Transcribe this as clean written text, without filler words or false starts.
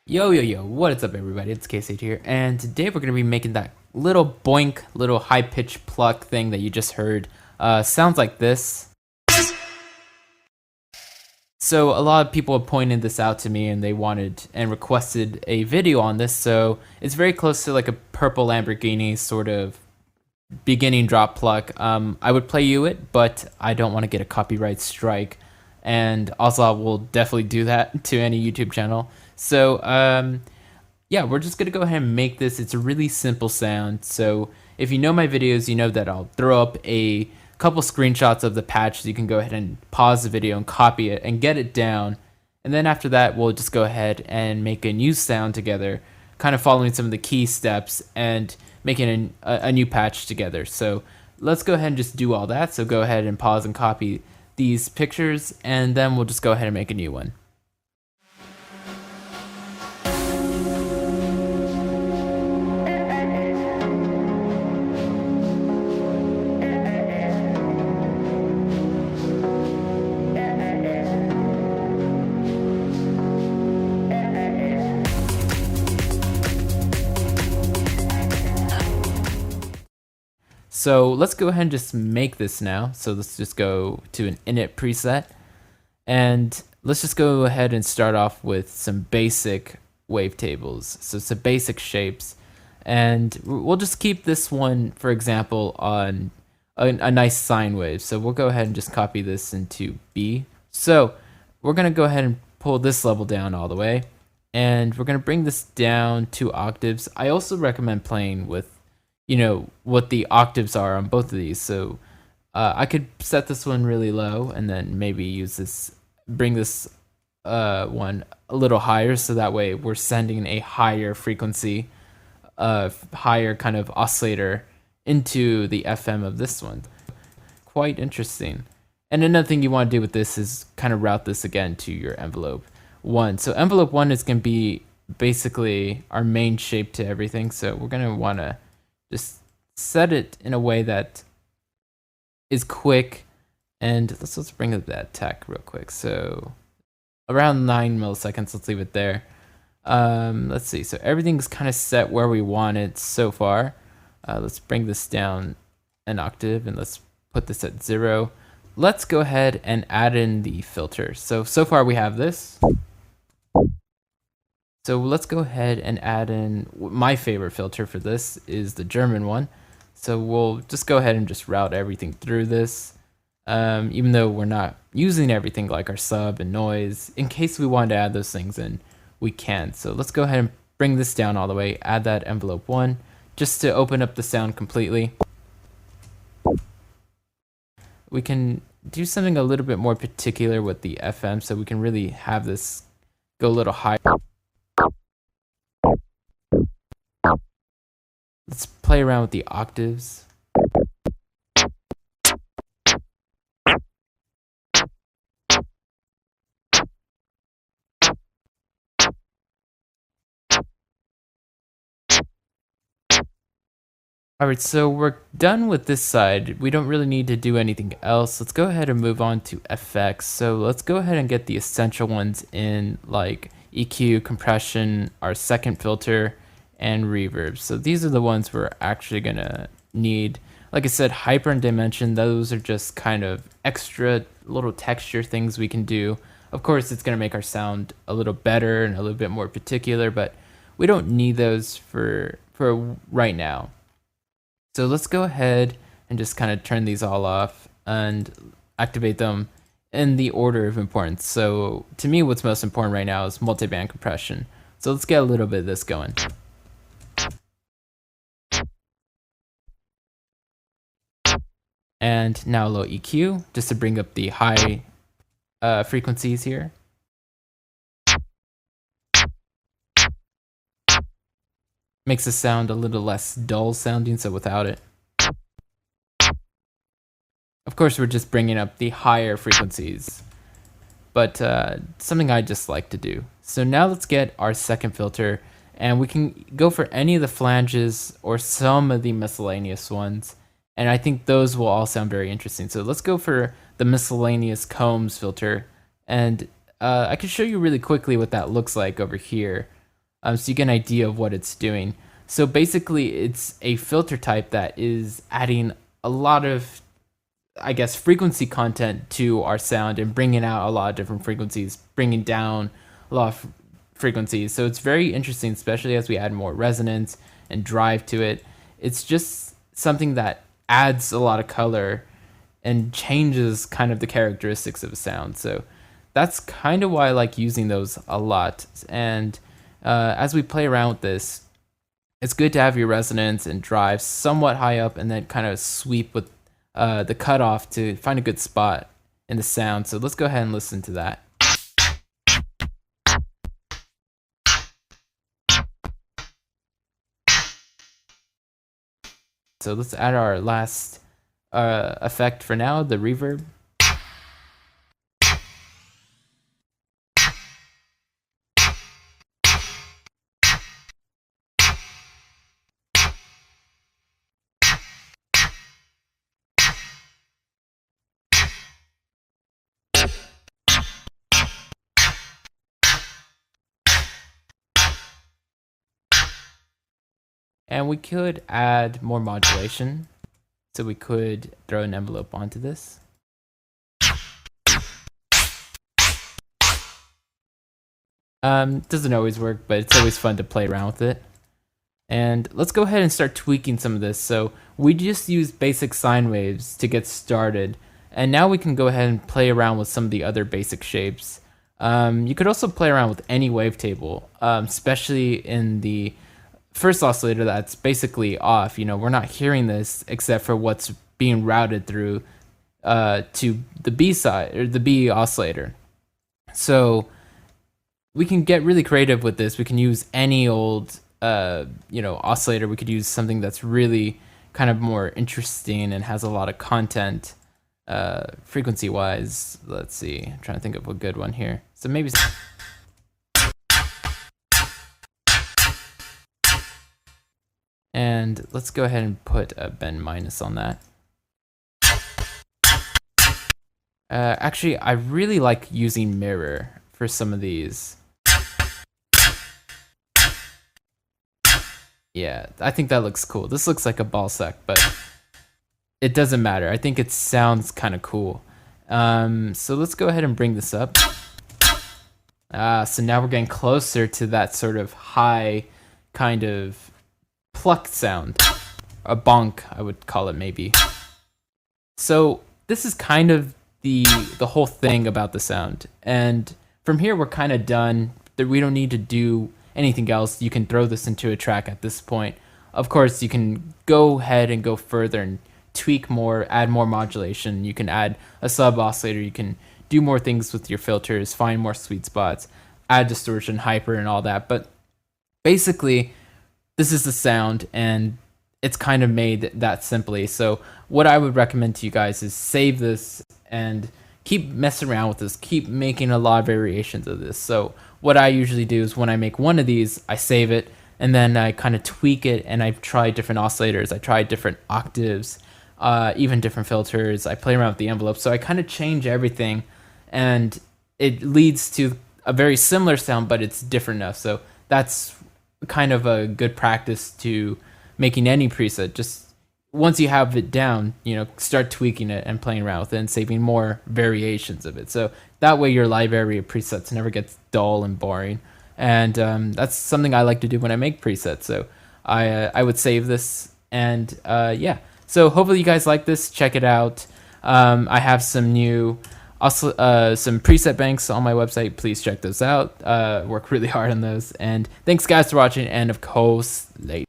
Yo, what is up everybody, it's K8 here, and today we're going to be making that little boink, little high-pitched pluck thing that you just heard. Sounds like this. So a lot of people have pointed this out to me and they wanted and requested a video on this, so it's very close to like a purple Lamborghini sort of beginning drop pluck. I would play you it, but I don't want to get a copyright strike, and also I will definitely do that to any YouTube channel. So yeah, we're just gonna go ahead and make this. It's a really simple sound. So if you know my videos, you know that I'll throw up a couple screenshots of the patch so you can go ahead and pause the video and copy it and get it down. And then after that, we'll just go ahead and make a new sound together, kind of following some of the key steps and making a new patch together. So let's go ahead and just do all that. So go ahead and pause and copy these pictures, and then we'll just go ahead and make a new one. So let's go ahead and just make this now. So let's just go to an init preset, and let's just go ahead and start off with some basic wavetables. So some basic shapes, and we'll just keep this one, for example, on a nice sine wave. So we'll go ahead and just copy this into B. So we're gonna go ahead and pull this level down all the way, and we're gonna bring this down 2 octaves. I also recommend playing with what the octaves are on both of these. So I could set this one really low and then maybe use this, bring this one a little higher, so that way we're sending a higher frequency, higher kind of oscillator into the FM of this one. Quite interesting. And another thing you want to do with this is kind of route this again to your envelope 1. So envelope 1 is going to be basically our main shape to everything. So we're going to want to just set it in a way that is quick, and let's bring up that tech real quick. So around 9 milliseconds, let's leave it there. Let's see, so everything's kind of set where we want it so far. Let's bring this down an octave and let's put this at 0. Let's go ahead and add in the filter. So far we have this. So let's go ahead and add in, my favorite filter for this is the German one. So we'll just go ahead and just route everything through this. Even though we're not using everything like our sub and noise, in case we wanted to add those things in, we can. So let's go ahead and bring this down all the way, add that envelope 1, just to open up the sound completely. We can do something a little bit more particular with the FM, so we can really have this go a little higher. Let's play around with the octaves. Alright, so we're done with this side. We don't really need to do anything else. Let's go ahead and move on to effects. So let's go ahead and get the essential ones in, like EQ, compression, our second filter, and reverb. So these are the ones we're actually gonna need. Like I said, hyper and dimension, those are just kind of extra little texture things we can do. Of course, it's gonna make our sound a little better and a little bit more particular, but we don't need those for right now. So let's go ahead and just kind of turn these all off and activate them in the order of importance. So to me, what's most important right now is multiband compression. So let's get a little bit of this going. And now a low EQ, just to bring up the high frequencies here. Makes the sound a little less dull sounding, so without it. Of course, we're just bringing up the higher frequencies, but something I just like to do. So now let's get our second filter, and we can go for any of the flanges or some of the miscellaneous ones. And I think those will all sound very interesting. So let's go for the miscellaneous combs filter. And I can show you really quickly what that looks like over here. so you get an idea of what it's doing. So basically, it's a filter type that is adding a lot of, I guess, frequency content to our sound and bringing out a lot of different frequencies, bringing down a lot of frequencies. So it's very interesting, especially as we add more resonance and drive to it. It's just something that adds a lot of color and changes kind of the characteristics of a sound. So that's kind of why I like using those a lot. And as we play around with this, it's good to have your resonance and drive somewhat high up and then kind of sweep with the cutoff to find a good spot in the sound. So let's go ahead and listen to that. So let's add our last effect for now, the reverb. And we could add more modulation. So we could throw an envelope onto this. Doesn't always work, but it's always fun to play around with it. And let's go ahead and start tweaking some of this. So we just use basic sine waves to get started. And now we can go ahead and play around with some of the other basic shapes. You could also play around with any wavetable, especially in the first oscillator that's basically off. You know, we're not hearing this except for what's being routed through to the B side, or the B oscillator. So we can get really creative with this. We can use any old oscillator. We could use something that's really kind of more interesting and has a lot of content frequency wise. Let's see, I'm trying to think of a good one here. So maybe and let's go ahead and put a bend minus on that. Actually, I really like using mirror for some of these. Yeah, I think that looks cool. This looks like a ball sack, but it doesn't matter. I think it sounds kind of cool. So let's go ahead and bring this up. So now we're getting closer to that sort of high kind of pluck sound. A bonk, I would call it maybe. So this is kind of the whole thing about the sound. And from here, we're kind of done. We don't need to do anything else. You can throw this into a track at this point. Of course, you can go ahead and go further and tweak more, add more modulation. You can add a sub oscillator. You can do more things with your filters, find more sweet spots, add distortion, hyper, and all that. But basically, this is the sound, and it's kind of made that simply. So what I would recommend to you guys is save this and keep messing around with this, keep making a lot of variations of this. So what I usually do is when I make one of these, I save it, and then I kind of tweak it, and I try different oscillators, I try different octaves, even different filters. I play around with the envelope, so I kind of change everything, and it leads to a very similar sound, but it's different enough. So that's kind of a good practice to making any preset. Just once you have it down, start tweaking it and playing around with it and saving more variations of it. So that way your library of presets never gets dull and boring. And that's something I like to do when I make presets. So I would save this, and yeah. So hopefully you guys like this. Check it out. I have some new some preset banks on my website. Please check those out. Work really hard on those. And thanks guys for watching, and of course, later.